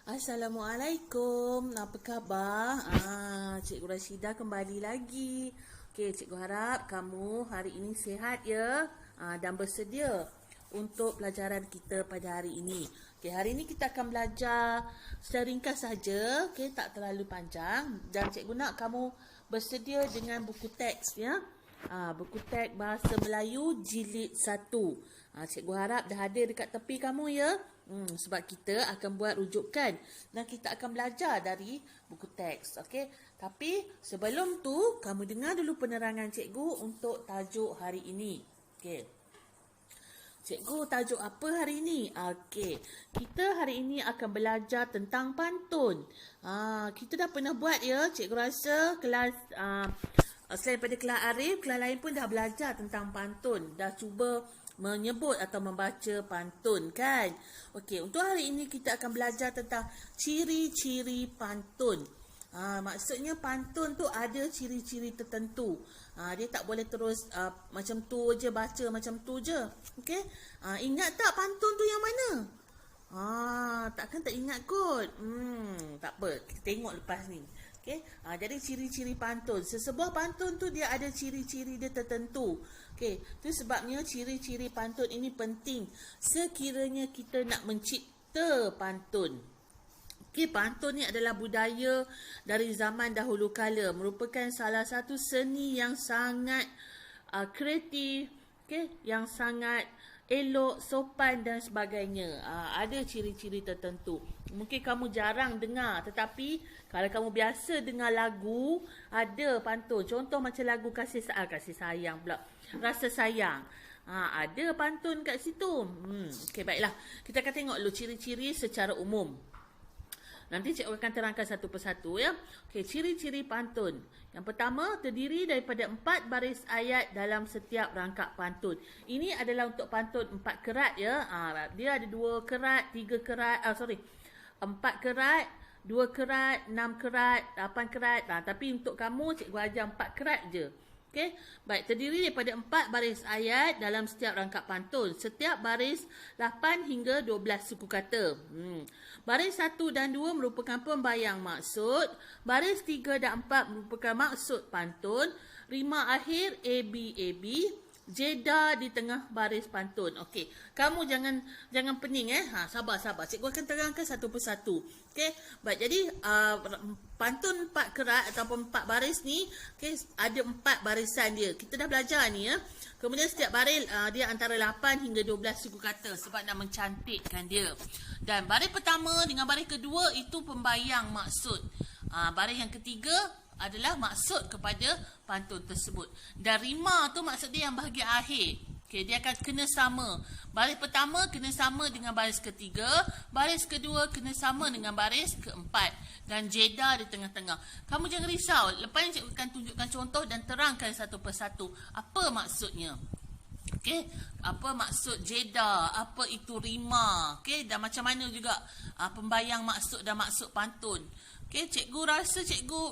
Assalamualaikum, apa khabar? Cikgu Rashidah kembali lagi. Okey, cikgu harap kamu hari ini sihat ya, dan bersedia untuk pelajaran kita pada hari ini. Okey, hari ini kita akan belajar secara ringkas saja, okey, tak terlalu panjang, dan cikgu nak kamu bersedia dengan buku teks ya. Buku teks Bahasa Melayu Jilid 1. Cikgu harap dah ada dekat tepi kamu ya. Sebab kita akan buat rujukan dan kita akan belajar dari buku teks. Okey. Tapi sebelum tu kamu dengar dulu penerangan cikgu untuk tajuk hari ini. Okey. Cikgu tajuk apa hari ini? Okey. Kita hari ini akan belajar tentang pantun. Kita dah pernah buat ya. Cikgu rasa kelas selain pada kelas Arif, kelas lain pun dah belajar tentang pantun. Dah cuba menyebut atau membaca pantun kan. Okey, untuk hari ini kita akan belajar tentang ciri-ciri pantun. Maksudnya pantun tu ada ciri-ciri tertentu. Dia tak boleh terus macam tu je baca macam tu je. Okey? Ingat tak pantun tu yang mana? Takkan tak ingat kot. Tak apa, kita tengok lepas ni. Okay? Jadi ciri-ciri pantun. Sesebuah pantun tu dia ada ciri-ciri dia tertentu. Okay? Itu sebabnya ciri-ciri pantun ini penting sekiranya kita nak mencipta pantun. Okay, pantun ni adalah budaya dari zaman dahulu kala. Merupakan salah satu seni yang sangat kreatif, okay? Yang sangat elok, sopan dan sebagainya. Ada ciri-ciri tertentu. Mungkin kamu jarang dengar, tetapi kalau kamu biasa dengar lagu, ada pantun. Contoh macam lagu kasih sayang pula. Rasa sayang. Ada pantun kat situ. Okey, baiklah. Kita akan tengok dulu ciri-ciri secara umum. Nanti cikgu akan terangkan satu persatu ya. Okey, ciri-ciri pantun. Yang pertama, terdiri daripada 4 baris ayat dalam setiap rangkap pantun. Ini adalah untuk pantun 4 kerat ya. Dia ada 2 kerat, 3 kerat, 4 kerat, 2 kerat, 6 kerat, 8 kerat. Tapi untuk kamu cikgu ajar 4 kerat je. Okey, baik, terdiri daripada 4 baris ayat dalam setiap rangkap pantun. Setiap baris 8 hingga 12 suku kata. Baris 1 dan 2 merupakan pembayang maksud. Baris 3 dan 4 merupakan maksud pantun. Rima akhir AB. Jeda di tengah baris pantun. Okey, kamu jangan pening sabar. Cikgu akan terangkan satu persatu. Okey, baik, jadi pantun 4 kerat ataupun 4 baris ni, okey, ada 4 barisan dia. Kita dah belajar ni ya. Kemudian setiap baris dia antara 8 hingga 12 suku kata sebab nak mencantikkan dia. Dan baris pertama dengan baris kedua itu pembayang maksud. Baris yang ketiga adalah maksud kepada pantun tersebut. Dan rima tu maksud dia yang bahagian akhir. Okey, dia akan kena sama. Baris pertama kena sama dengan baris ketiga, baris kedua kena sama dengan baris keempat dan jeda di tengah-tengah. Kamu jangan risau. Lepas ni cikgu akan tunjukkan contoh dan terangkan satu persatu apa maksudnya. Okey, apa maksud jeda, apa itu rima, okey, dan macam mana juga pembayang maksud dan maksud pantun. Okey, cikgu rasa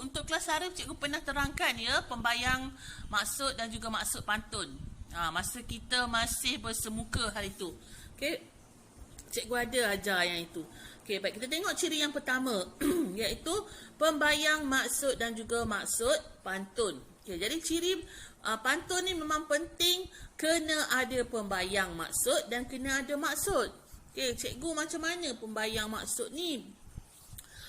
untuk kelas Arif cikgu pernah terangkan ya pembayang maksud dan juga maksud pantun. Masa kita masih bersemuka hari itu. Okey, cikgu ada ajar yang itu. Okey, baik, kita tengok ciri yang pertama iaitu pembayang maksud dan juga maksud pantun. Okey, jadi ciri pantun ni memang penting kena ada pembayang maksud dan kena ada maksud. Okey, cikgu macam mana pembayang maksud ni?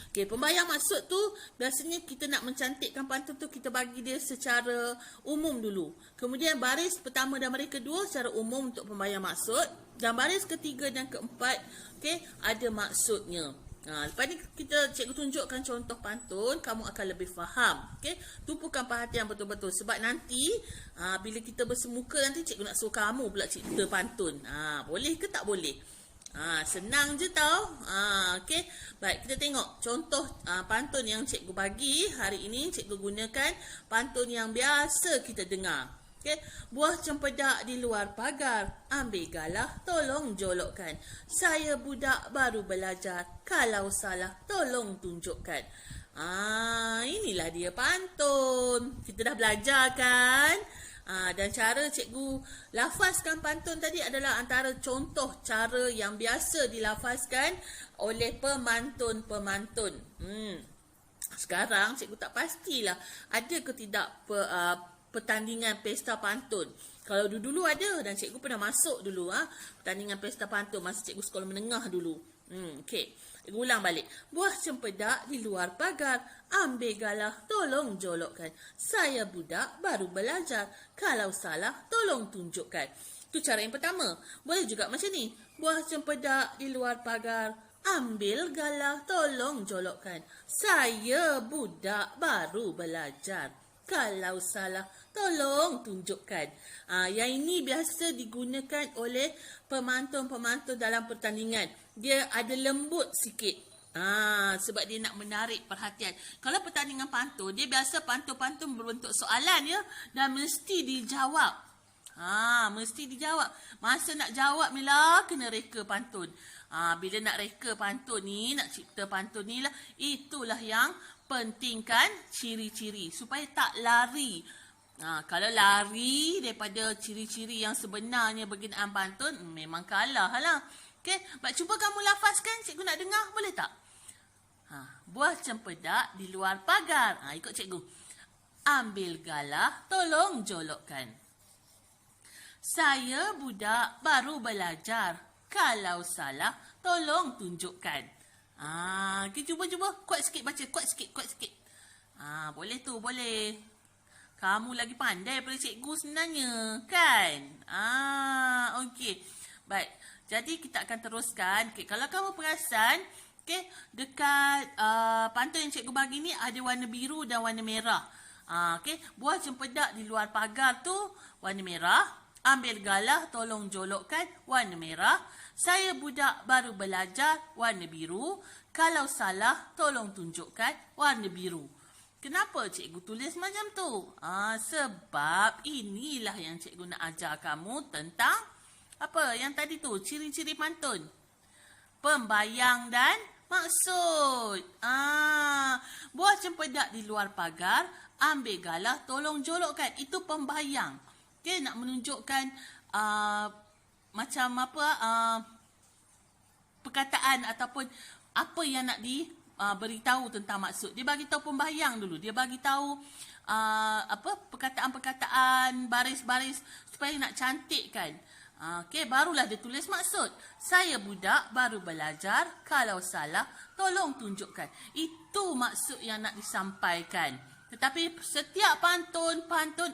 Okey, pembayang maksud tu biasanya kita nak mencantikkan pantun tu kita bagi dia secara umum dulu. Kemudian baris pertama dan baris kedua secara umum untuk pembayang maksud dan baris ketiga dan keempat okey ada maksudnya. Lepas ni cikgu tunjukkan contoh pantun, kamu akan lebih faham. Okey, tumpukan perhatian betul-betul sebab nanti bila kita bersemuka nanti cikgu nak suruh kamu pula cerita pantun. Boleh ke tak boleh? Senang je tau. Okey, baik, kita tengok contoh pantun yang cikgu bagi hari ini. Cikgu gunakan pantun yang biasa kita dengar. Okey, buah cempedak di luar pagar, ambil galah tolong jolokkan. Saya budak baru belajar, kalau salah tolong tunjukkan. Inilah dia pantun. Kita dah belajar kan? Dan cara cikgu lafazkan pantun tadi adalah antara contoh cara yang biasa dilafazkan oleh pemantun-pemantun. Sekarang cikgu tak pastilah ada ke tidak pertandingan pesta pantun. Kalau dulu ada, dan cikgu pernah masuk dulu pertandingan pesta pantun masa cikgu sekolah menengah dulu. Okey. Cikgu ulang balik. Buah cempedak di luar pagar, ambil galah, tolong jolokkan. Saya budak baru belajar, kalau salah tolong tunjukkan. Itu cara yang pertama. Boleh juga macam ni. Buah cempedak di luar pagar, ambil galah, tolong jolokkan. Saya budak baru belajar, kalau salah tolong tunjukkan. Yang ini biasa digunakan oleh pemantun-pemantun dalam pertandingan. Dia ada lembut sikit. Sebab dia nak menarik perhatian. Kalau pertandingan pantun, dia biasa pantun-pantun berbentuk soalan ya, dan mesti dijawab. Mesti dijawab. Masa nak jawab ni lah kena reka pantun. Bila nak reka pantun ni, nak cipta pantun ni lah, itulah yang pentingkan ciri-ciri supaya tak lari. Kalau lari daripada ciri-ciri yang sebenarnya berkenaan pantun, memang kalah lah. Okay? Cuba kamu lafazkan, cikgu nak dengar, boleh tak? Buah cempedak di luar pagar. Ikut cikgu. Ambil galah, tolong jolokkan. Saya budak baru belajar, kalau salah tolong tunjukkan. Okay, cuba. Kuat sikit baca, kuat sikit. Boleh tu, boleh. Kamu lagi pandai daripada cikgu sebenarnya, kan? Okey. Baik. Jadi kita akan teruskan. Okay, kalau kamu perasan, dekat pantun yang cikgu bagi ni ada warna biru dan warna merah. Buah cempedak di luar pagar tu warna merah. Ambil galah, tolong jolokkan, warna merah. Saya budak baru belajar, warna biru. Kalau salah, tolong tunjukkan, warna biru. Kenapa cikgu tulis macam tu? Sebab inilah yang cikgu nak ajar kamu tentang apa yang tadi tu, ciri-ciri pantun. Pembayang dan maksud. Buah cempedak di luar pagar, ambil galah, tolong jolokkan. Itu pembayang. Okay, nak menunjukkan macam apa perkataan ataupun apa yang nak beritahu tentang maksud. Dia bagi tahu pembayang dulu. Dia bagi tahu perkataan-perkataan, baris-baris supaya nak cantikkan. Barulah dia tulis maksud. Saya budak baru belajar, kalau salah tolong tunjukkan. Itu maksud yang nak disampaikan. Tetapi setiap pantun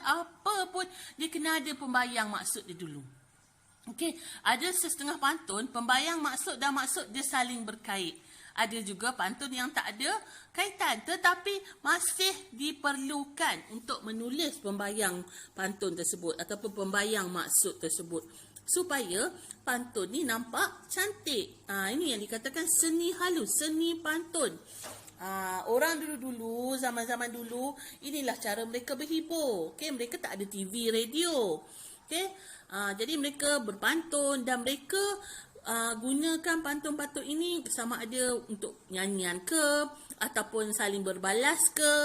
apa pun dia kena ada pembayang maksud dia dulu. Ada setengah pantun pembayang maksud dan maksud dia saling berkait. Ada juga pantun yang tak ada kaitan tetapi masih diperlukan untuk menulis pembayang pantun tersebut ataupun pembayang maksud tersebut supaya pantun ni nampak cantik. Ini yang dikatakan seni halus, seni pantun. Orang dulu-dulu, zaman-zaman dulu, inilah cara mereka berhibur. Mereka tak ada TV, radio. Jadi mereka berpantun dan mereka gunakan pantun-pantun ini sama ada untuk nyanyian ke ataupun saling berbalas ke.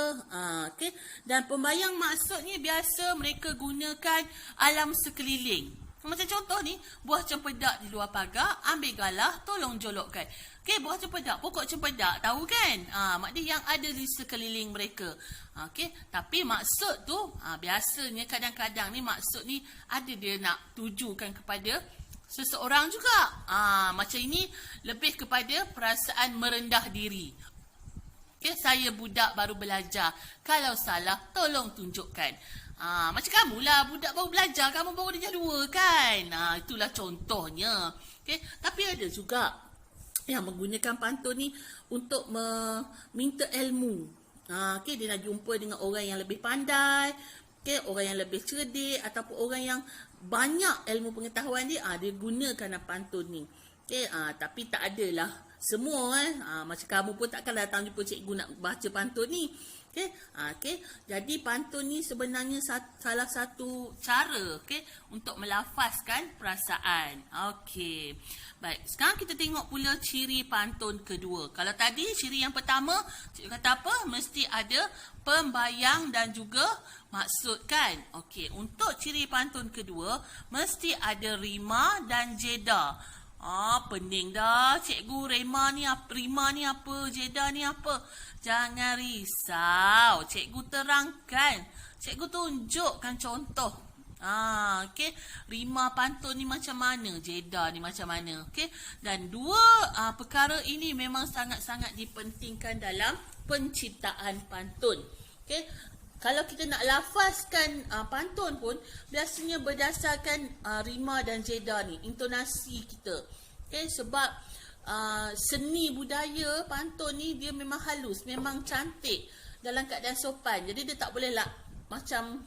Dan pembayang maksudnya biasa mereka gunakan alam sekeliling. Macam contoh ni, buah cempedak di luar pagar, ambil galah, tolong jolokkan. Buah cempedak, pokok cempedak, tahu kan? Maknanya yang ada di sekeliling mereka. Tapi maksud tu, biasanya kadang-kadang ni maksud ni ada dia nak tujukan kepada seseorang juga. Macam ini lebih kepada perasaan merendah diri. Saya budak baru belajar, kalau salah tolong tunjukkan. Macam kamulah, budak baru belajar, kamu baru darjah 2 kan? Itulah contohnya. Tapi ada juga yang menggunakan pantun ni untuk meminta ilmu. Dia nak jumpa dengan orang yang lebih pandai, orang yang lebih cerdik ataupun orang yang banyak ilmu pengetahuan dia, dia gunakan pantun ni. Tapi tak adalah semua macam kamu pun takkan datang jumpa cikgu nak baca pantun ni. Okey. Okey. Jadi pantun ni sebenarnya salah satu cara untuk melafazkan perasaan. Okey. Baik, sekarang kita tengok pula ciri pantun kedua. Kalau tadi ciri yang pertama, cikgu kata apa? Mesti ada pembayang dan juga maksud kan. Okey, untuk ciri pantun kedua mesti ada rima dan jeda. Pening dah cikgu. Rima ni apa, jeda ni apa? Jangan risau, cikgu terangkan. Cikgu tunjukkan contoh. Okey, rima pantun ni macam mana, jeda ni macam mana. Okey, dan dua perkara ini memang sangat-sangat dipentingkan dalam penciptaan pantun. Okey, kalau kita nak lafazkan pantun pun biasanya berdasarkan rima dan jeda ni, intonasi kita. Okey, sebab seni budaya pantun ni dia memang halus, memang cantik dalam keadaan sopan. Jadi dia tak boleh lah macam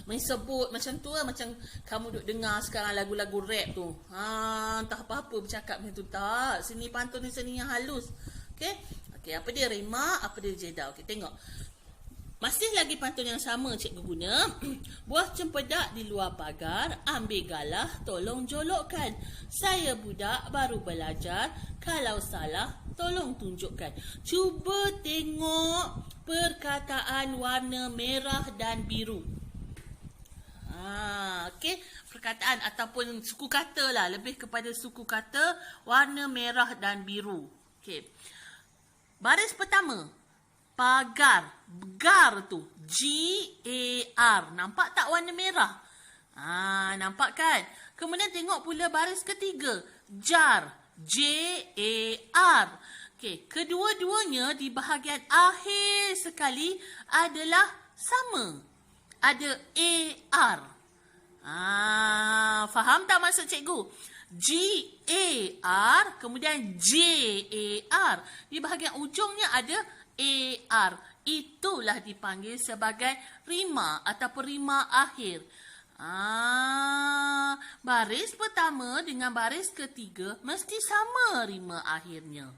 main sebut macam tu lah, macam kamu duk dengar sekarang lagu-lagu rap tu. Entah apa-apa bercakap macam tu. Tak, seni pantun ni seni yang halus. Okey. Okey, apa dia rima, apa dia jeda. Okey, tengok. Masih lagi pantun yang sama cikgu guna. Buah cempedak di luar pagar, ambil galah, tolong jolokkan. Saya budak baru belajar, kalau salah tolong tunjukkan. Cuba tengok perkataan warna merah dan biru. Okey, perkataan ataupun suku kata lah, lebih kepada suku kata warna merah dan biru. Okey. Baris pertama, pagar. Gar tu, G-A-R. Nampak tak warna merah? Nampak kan? Kemudian tengok pula baris ketiga, jar. J-A-R. Okey, kedua-duanya di bahagian akhir sekali adalah sama. Ada A-R. Faham tak maksud cikgu? G-A-R, kemudian J-A-R. Di bahagian ujungnya ada A-R. Itulah dipanggil sebagai rima ataupun rima akhir. Baris pertama dengan baris ketiga mesti sama rima akhirnya.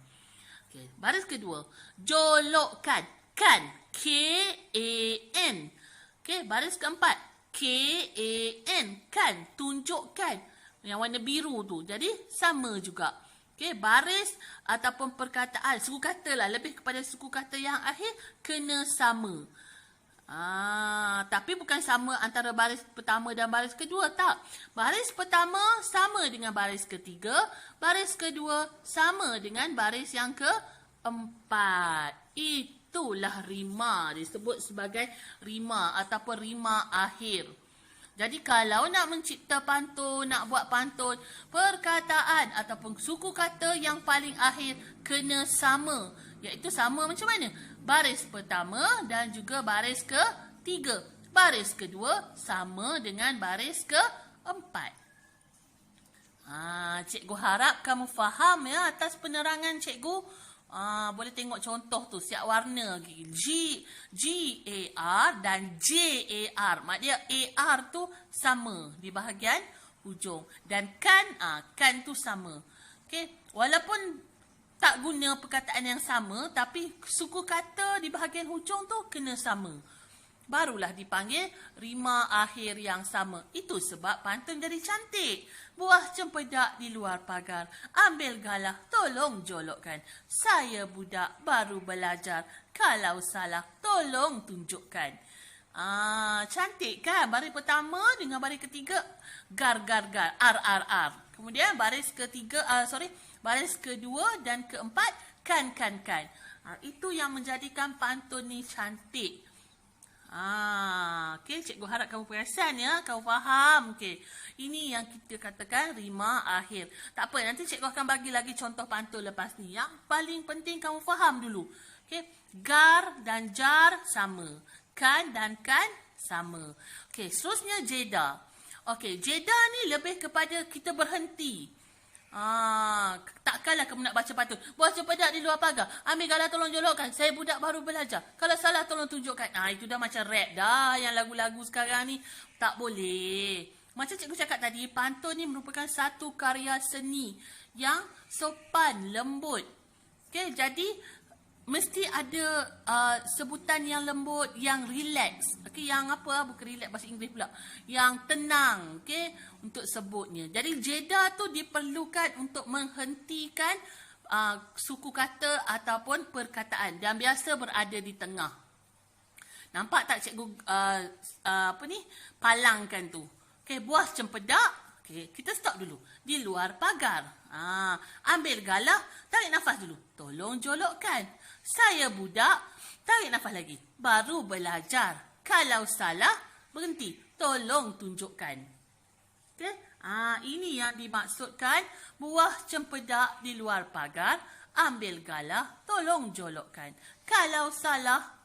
Okay. Baris kedua, jolokkan. Kan, K-A-N. Okay, baris keempat, K-A-N. Kan, tunjukkan. Yang warna biru tu. Jadi, sama juga. Okay, baris ataupun perkataan, suku kata lah, lebih kepada suku kata yang akhir, kena sama. Tapi bukan sama antara baris pertama dan baris kedua, tak. Baris pertama sama dengan baris ketiga, baris kedua sama dengan baris yang keempat. Itulah rima, disebut sebagai rima ataupun rima akhir. Jadi kalau nak mencipta pantun, nak buat pantun, perkataan ataupun suku kata yang paling akhir kena sama. Iaitu sama macam mana? Baris pertama dan juga baris ketiga. Baris kedua sama dengan baris keempat. Cikgu harap kamu faham ya atas penerangan cikgu. Boleh tengok contoh tu, siap warna. G-A-R dan J-A-R. Mak dia A-R tu sama di bahagian hujung. Dan kan tu sama. Okay. Walaupun tak guna perkataan yang sama, tapi suku kata di bahagian hujung tu kena sama. Barulah dipanggil rima akhir yang sama. Itu sebab pantun jadi cantik. Buah cempedak di luar pagar, ambil galah, tolong jolokkan. Saya budak baru belajar, kalau salah tolong tunjukkan. Cantik kan? Baris pertama dengan baris ketiga, gar, gar, gar, ar, ar, ar. Kemudian baris ketiga, baris kedua dan keempat, kan, kan, kan. Itu yang menjadikan pantun ni cantik. Okay, cikgu harap kamu perasan ya, kamu faham. Okay. Ini yang kita katakan rima akhir. Tak apa, nanti cikgu akan bagi lagi contoh pantun lepas ni. Yang paling penting kamu faham dulu. Okay. Gar dan jar sama. Kan dan kan sama. Okay, seterusnya jeda. Okay, jeda ni lebih kepada kita berhenti. Takkanlah kamu nak baca pantun. Buah cempedak di luar pagar, ambil galah tolong jolokkan. Saya budak baru belajar, kalau salah tolong tunjukkan. Itu dah macam rap dah. Yang lagu-lagu sekarang ni tak boleh. Macam cikgu cakap tadi, pantun ni merupakan satu karya seni yang sopan, lembut. Okey, jadi mesti ada sebutan yang lembut, yang relax. Okey, yang apa? Bukan relax bahasa Inggeris pula. Yang tenang, okey, untuk sebutnya. Jadi jeda tu diperlukan untuk menghentikan suku kata ataupun perkataan dan biasa berada di tengah. Nampak tak cikgu palangkan tu. Okey, buah cempedak. Okey, kita stop dulu. Di luar pagar. Ambil galah, tarik nafas dulu. Tolong jolokkan. Saya budak, tarik nafas lagi. Baru belajar. Kalau salah, berhenti. Tolong tunjukkan. Okey? Ini yang dimaksudkan buah cempedak di luar pagar. Ambil galah, tolong jolokkan. Kalau salah,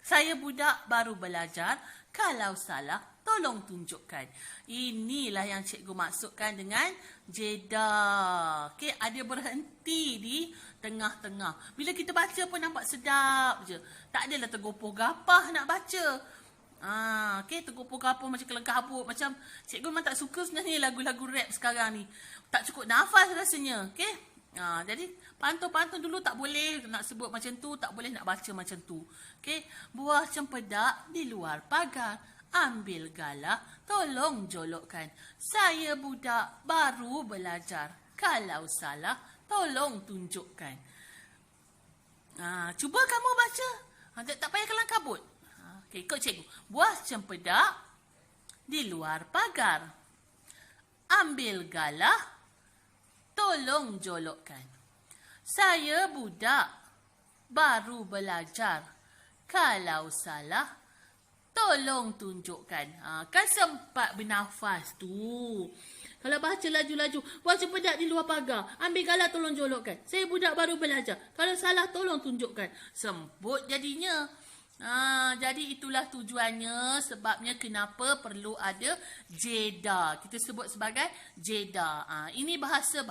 saya budak baru belajar. Kalau salah, tolong tunjukkan. Inilah yang cikgu maksudkan dengan jeda. Okey, ada berhenti di tengah-tengah. Bila kita baca pun nampak sedap je. Tak adalah tergopoh-gapah nak baca. Okey, tergopoh-gapah macam kelengkabut. Macam cikgu memang tak suka sebenarnya lagu-lagu rap sekarang ni. Tak cukup nafas rasanya. Okey. Jadi pantun-pantun dulu tak boleh nak sebut macam tu, tak boleh nak baca macam tu. Okey, buah cempedak di luar pagar. Ambil galah, tolong jolokkan. Saya budak baru belajar. Kalau salah, tolong tunjukkan. Cuba kamu baca. Tak payah kelang kabut. Okey, ikut cikgu. Buah cempedak di luar pagar. Ambil galah, tolong jolokkan. Saya budak baru belajar. Kalau salah, tolong tunjukkan. Kan sempat bernafas tu. Kalau baca laju-laju, buah cempedak di luar pagar. Ambil galah, tolong jolokkan. Saya budak baru belajar. Kalau salah, tolong tunjukkan. Semput jadinya. Jadi itulah tujuannya, sebabnya kenapa perlu ada jeda. Kita sebut sebagai jeda. Ini bahasa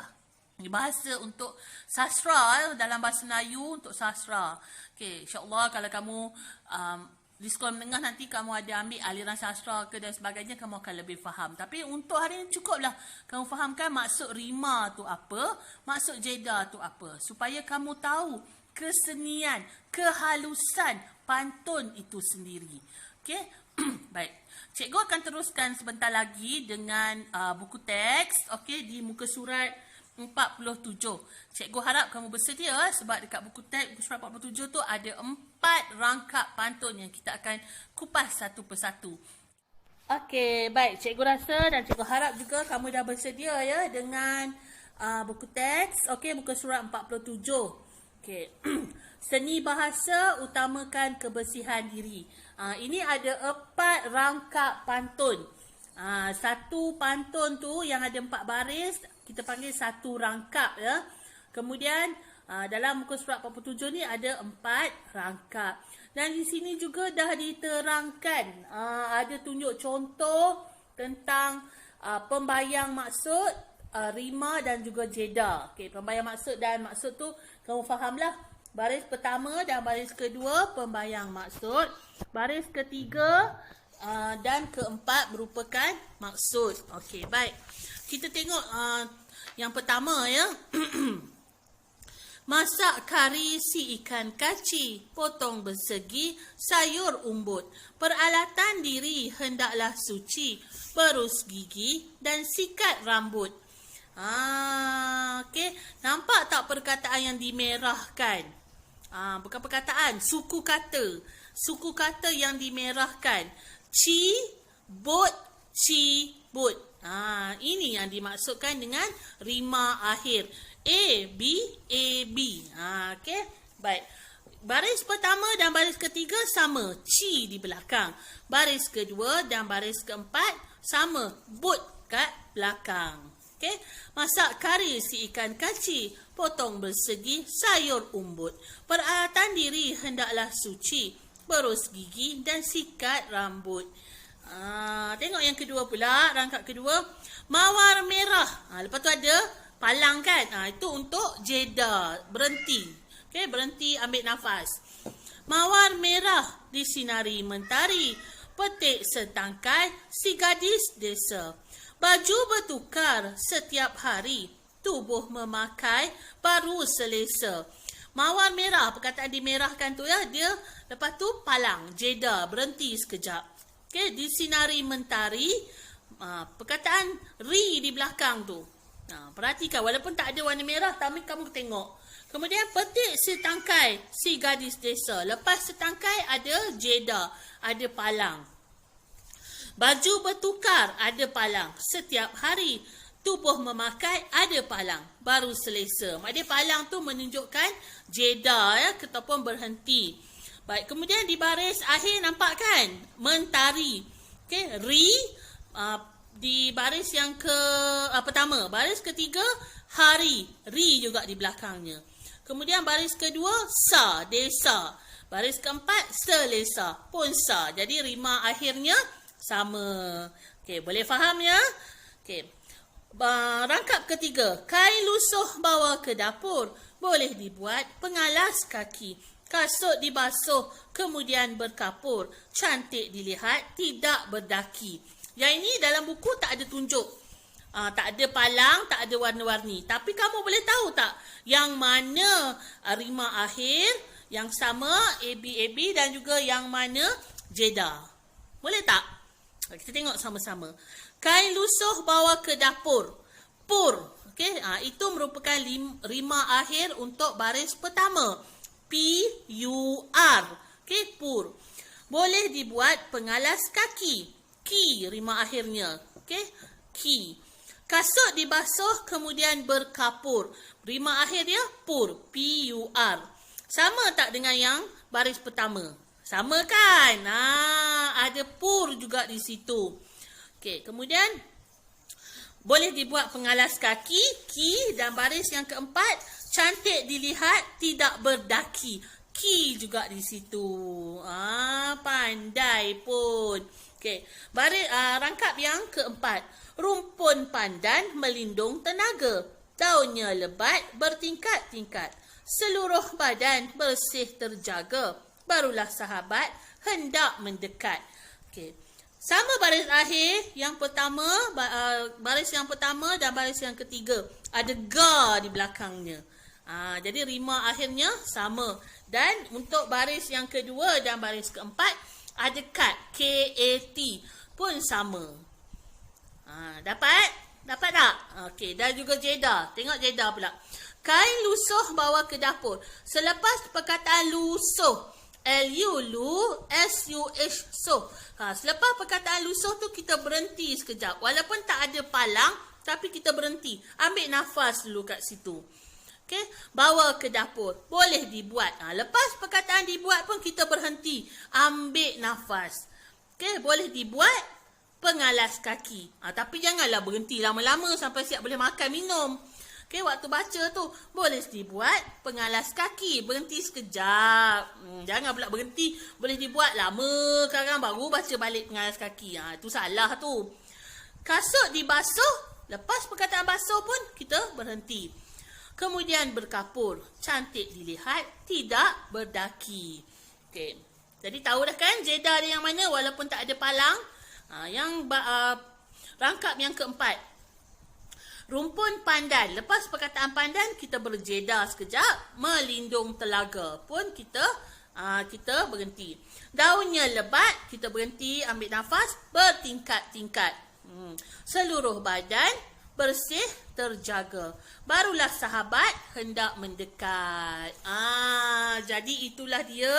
untuk sastra, dalam bahasa Melayu untuk sastra. Okey, insya-Allah kalau kamu di sekolah menengah nanti kamu ada ambil aliran sastra ke dan sebagainya, kamu akan lebih faham. Tapi untuk hari ini cukuplah kamu fahamkan maksud rima tu apa, maksud jeda tu apa, supaya kamu tahu kesenian, kehalusan pantun itu sendiri. Okey? Baik. Cikgu akan teruskan sebentar lagi dengan buku teks, okey, di muka surat 47. Cikgu harap kamu bersedia sebab dekat buku teks muka surat 47 tu ada 4 rangkap pantun yang kita akan kupas satu persatu. Okey, baik. Cikgu rasa dan cikgu harap juga kamu dah bersedia ya dengan buku teks, okey, muka surat 47. Okey. Seni bahasa utamakan kebersihan diri. Ini ada 4 rangkap pantun. Satu pantun tu yang ada 4 baris, kita panggil satu rangkap ya. Kemudian dalam muka surat 47 ni ada 4 rangkap. Dan di sini juga dah diterangkan, ada tunjuk contoh tentang pembayang maksud, rima dan juga jeda. Okey, pembayang maksud dan maksud tu kamu fahamlah. Baris pertama dan baris kedua pembayang maksud. Baris ketiga dan keempat merupakan maksud. Okey, baik. Kita tengok yang pertama ya. Masak kari si ikan kaci, potong bersegi sayur umbut. Peralatan diri hendaklah suci, berus gigi dan sikat rambut. Okey, nampak tak perkataan yang dimerahkan? Bukan perkataan, suku kata. Suku kata yang dimerahkan. Ci, bot, ci, bot. Ini yang dimaksudkan dengan rima akhir. A, B, A, B. Okey, baik. Baris pertama dan baris ketiga sama. Ci di belakang. Baris kedua dan baris keempat sama. Bot kat belakang. Okey, masak kari si ikan kaci, potong bersegi sayur umbut. Peralatan diri hendaklah suci, berus gigi dan sikat rambut. Tengok yang kedua pula, rangkap kedua. Mawar merah. Lepas tu ada palang kan. Itu untuk jeda, berhenti. Okey, berhenti, ambil nafas. Mawar merah disinari mentari, petik setangkai si gadis desa. Baju bertukar setiap hari, tubuh memakai, baru selesa. Mawar merah, perkataan dimerahkan tu ya, dia lepas tu palang, jeda, berhenti sekejap. Okey, disinari mentari, perkataan ri di belakang tu. Perhatikan, walaupun tak ada warna merah, tapi kamu tengok. Kemudian petik setangkai si gadis desa. Lepas setangkai ada jeda, ada palang. Baju bertukar, ada palang. Setiap hari tubuh memakai, ada palang. Baru selesa. Maksudnya palang tu menunjukkan jeda ya, ataupun berhenti. Baik, kemudian di baris akhir nampak kan? Mentari. Okey, ri di baris yang pertama. Baris ketiga, hari. Ri juga di belakangnya. Kemudian baris kedua, sa, desa. Baris keempat, selesa, pun sa. Jadi rima akhirnya sama. Okey, boleh faham ya? Okey. Rangkap ketiga, kain lusuh bawa ke dapur, boleh dibuat pengalas kaki. Kasut dibasuh, kemudian berkapur. Cantik dilihat, tidak berdaki. Yang ini dalam buku tak ada tunjuk. Tak ada palang, tak ada warna-warni. Tapi kamu boleh tahu tak yang mana rima akhir, yang sama AB dan juga yang mana jeda? Boleh tak? Kita tengok sama-sama. Kain lusuh bawa ke dapur. Pur. Okay? Itu merupakan rima akhir untuk baris pertama. P-U-R. Okay? Pur. Boleh dibuat pengalas kaki. Ki rima akhirnya. Okay? Ki. Kasut dibasuh kemudian berkapur. Rima akhir dia pur. P-U-R. Sama tak dengan yang baris pertama? Sama kan? Ada pur juga di situ. Okey, kemudian boleh dibuat pengalas kaki, ki, dan baris yang keempat, cantik dilihat, tidak berdaki. Ki juga di situ. Pandai pun. Okey, baris rangkap yang keempat. Rumpun pandan melindung tenaga. Daunnya lebat, bertingkat-tingkat. Seluruh badan bersih terjaga. Barulah sahabat hendak mendekat. Okey. Sama baris akhir, yang pertama, baris yang pertama dan baris yang ketiga. Ada ga di belakangnya. Jadi rima akhirnya sama. Dan untuk baris yang kedua dan baris keempat, ada kat, K-A-T, pun sama. Dapat? Dapat tak? Okey, dan juga jeda. Tengok jeda pula. Kain lusuh bawa ke dapur. Selepas perkataan lusuh, L-U-L-U, S-U-H, so. Selepas perkataan lusuh tu kita berhenti sekejap. Walaupun tak ada palang, tapi kita berhenti. Ambil nafas dulu kat situ. Okay? Bawa ke dapur. Boleh dibuat. Lepas perkataan dibuat pun kita berhenti. Ambil nafas. Okay? Boleh dibuat pengalas kaki. Tapi janganlah berhenti lama-lama sampai siap boleh makan, minum. Okay, waktu baca tu boleh dibuat pengalas kaki. Berhenti sekejap. Jangan pula berhenti. Boleh dibuat lama sekarang baru baca balik pengalas kaki. Itu salah tu. Kasut dibasuh. Lepas perkataan basuh pun kita berhenti. Kemudian berkapur. Cantik dilihat. Tidak berdaki. Okay. Jadi tahu dah kan jeda dia yang mana walaupun tak ada palang. Yang rangkap yang keempat. Rumpun pandan. Lepas perkataan pandan, kita berjeda sekejap. Melindung telaga pun kita berhenti. Daunnya lebat, kita berhenti, ambil nafas, bertingkat-tingkat. Seluruh badan bersih terjaga. Barulah sahabat hendak mendekat. Jadi itulah dia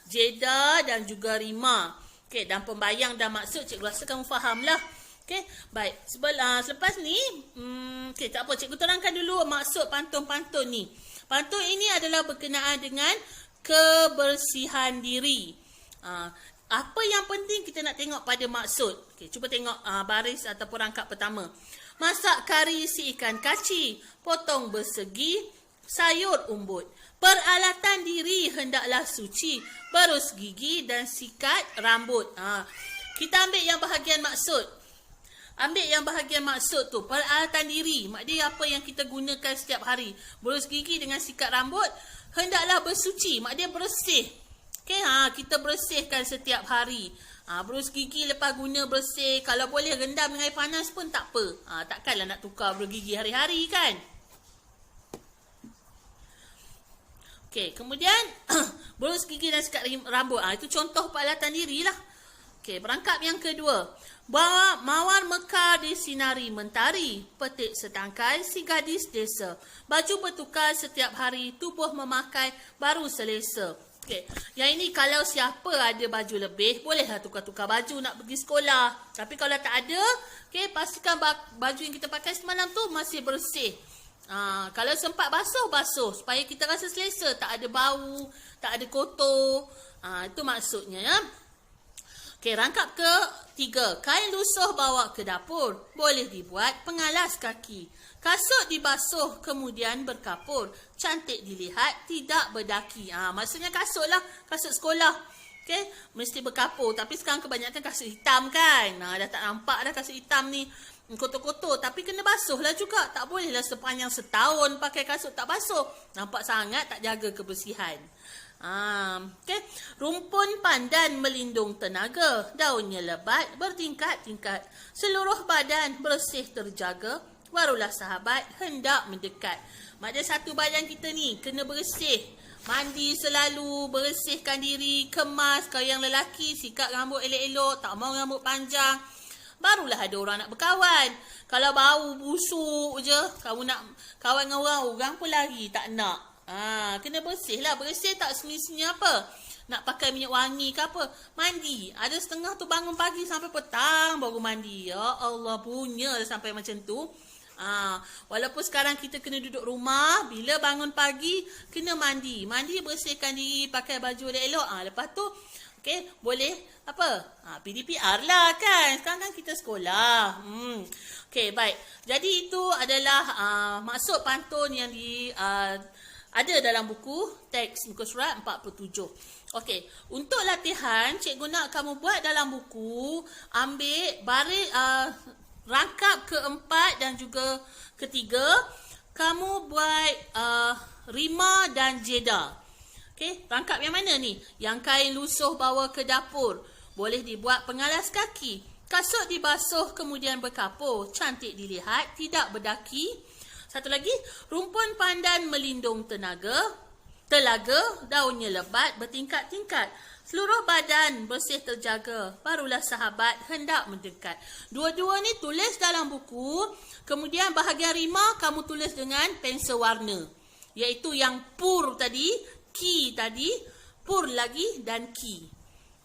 jeda dan juga rima. Okey, dan pembayang dan maksud cikgu rasa kamu fahamlah. Okey, baik. Selepas ni, tak apa. Cikgu terangkan dulu maksud pantun-pantun ni. Pantun ini adalah berkenaan dengan kebersihan diri. Apa yang penting kita nak tengok pada maksud. Okey, cuba tengok baris ataupun rangkap pertama. Masak kari isi ikan kaci, potong bersegi, sayur umbut. Peralatan diri hendaklah suci, berus gigi dan sikat rambut. Kita ambil yang bahagian maksud. Ambil yang bahagian maksud tu, peralatan diri. Maksudnya apa yang kita gunakan setiap hari. Berus gigi dengan sikat rambut, hendaklah bersuci. Maksudnya bersih. Okay, kita bersihkan setiap hari. Berus gigi lepas guna bersih. Kalau boleh rendam dengan air panas pun tak apa. Takkanlah nak tukar berus gigi hari-hari kan. Okey, kemudian berus gigi dan sikat rambut. Itu contoh peralatan diri lah. Okey, perangkap yang kedua. Bawa mawar mekar di sinari mentari. Petik setangkai si gadis desa. Baju bertukar setiap hari, tubuh memakai baru selesa. Okey, yang ini kalau siapa ada baju lebih, bolehlah tukar-tukar baju nak pergi sekolah. Tapi kalau tak ada, okey, pastikan baju yang kita pakai semalam tu masih bersih. Kalau sempat basuh supaya kita rasa selesa, tak ada bau, tak ada kotor. Itu maksudnya ya. Okey, rangkap ke-3. Kain lusuh bawa ke dapur. Boleh dibuat pengalas kaki. Kasut dibasuh kemudian berkapur. Cantik dilihat, tidak berdaki. Maksudnya kasut lah. Kasut sekolah. Okey, mesti berkapur. Tapi sekarang kebanyakan kasut hitam kan. Dah tak nampak dah kasut hitam ni. Kotor-kotor. Tapi kena basuh lah juga. Tak bolehlah sepanjang setahun pakai kasut tak basuh. Nampak sangat tak jaga kebersihan. Okay. Rumpun pandan melindung tenaga. Daunnya lebat bertingkat-tingkat. Seluruh badan bersih terjaga. Barulah sahabat hendak mendekat. Maknanya satu badan kita ni kena bersih. Mandi selalu, bersihkan diri, kemas. Kalau yang lelaki sikat rambut elok-elok, tak mau rambut panjang, barulah ada orang nak berkawan. Kalau bau busuk je, kamu nak kawan dengan orang pun lari tak nak. Kena bersih lah. Bersih tak semestinya apa, nak pakai minyak wangi ke apa. Mandi. Ada setengah tu bangun pagi sampai petang baru mandi. Ya Allah, punya sampai macam tu. Walaupun sekarang kita kena duduk rumah, bila bangun pagi kena mandi. Mandi, bersihkan diri, pakai baju elok. Lepas tu okey, boleh apa? PDPR lah kan. Sekarang kan kita sekolah. Okey, baik. Jadi itu adalah maksud pantun yang ada dalam buku teks muka surat 47. Okey, untuk latihan, cikgu nak kamu buat dalam buku, ambil baris rangkap keempat dan juga ketiga, kamu buat rima dan jeda. Okey, rangkap yang mana ni? Yang kain lusuh bawa ke dapur. Boleh dibuat pengalas kaki. Kasut dibasuh kemudian berkapur. Cantik dilihat, tidak berdaki. Satu lagi, rumpun pandan melindung telaga, daunnya lebat bertingkat-tingkat. Seluruh badan bersih terjaga, barulah sahabat hendak mendekat. Dua-dua ni tulis dalam buku, kemudian bahagian rima kamu tulis dengan pensel warna. Iaitu yang pur tadi, ki tadi, pur lagi dan ki.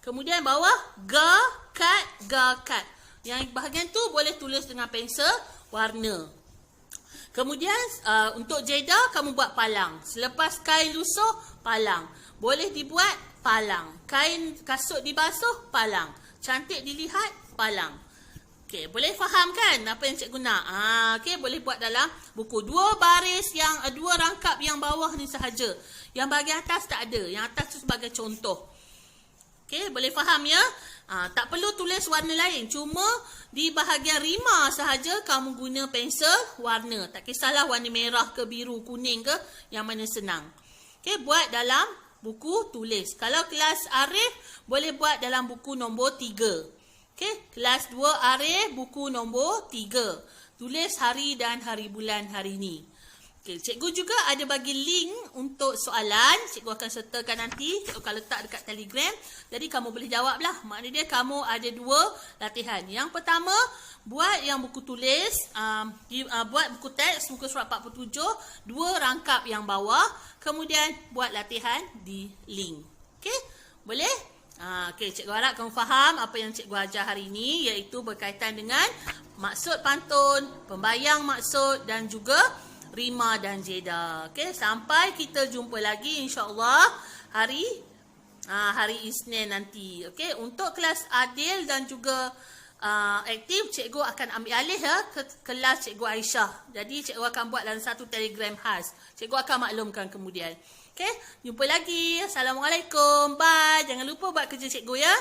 Kemudian bawah, ga, kat. Yang bahagian tu boleh tulis dengan pensel warna. Kemudian untuk jeda kamu buat palang. Selepas kain lusuh, palang. Boleh dibuat palang. Kain kasut dibasuh, palang. Cantik dilihat, palang. Okey, boleh faham kan apa yang cikgu nak? Okey, boleh buat dalam buku. Dua rangkap yang bawah ni sahaja. Yang bahagian atas tak ada. Yang atas tu sebagai contoh. Okey, boleh faham ya? Tak perlu tulis warna lain. Cuma di bahagian rima sahaja kamu guna pensel warna. Tak kisahlah warna merah ke biru, kuning ke, yang mana senang. Okey, buat dalam buku tulis. Kalau kelas Arif, boleh buat dalam buku nombor 3. Okey, kelas 2 Arif, buku nombor 3. Tulis hari dan hari bulan hari ni. Okay, cikgu juga ada bagi link untuk soalan. Cikgu akan sertakan nanti. Cikgu akan letak dekat Telegram. Jadi kamu boleh jawab lah. Maknanya dia kamu ada 2 latihan. Yang pertama, buat yang buku tulis. Buat buku teks muka surat 47. 2 rangkap yang bawah. Kemudian buat latihan di link. Okay? Boleh? Okay, cikgu harap kamu faham apa yang cikgu ajar hari ini. Iaitu berkaitan dengan maksud pantun, pembayang maksud dan juga rima dan jeda. Okey, sampai kita jumpa lagi insya-Allah hari Isnin nanti. Okey, untuk kelas adil dan juga aktif, cikgu akan ambil alih ke kelas cikgu Aisyah. Jadi cikgu akan buat dalam satu Telegram khas. Cikgu akan maklumkan kemudian. Okey, jumpa lagi. Assalamualaikum. Bye. Jangan lupa buat kerja cikgu ya.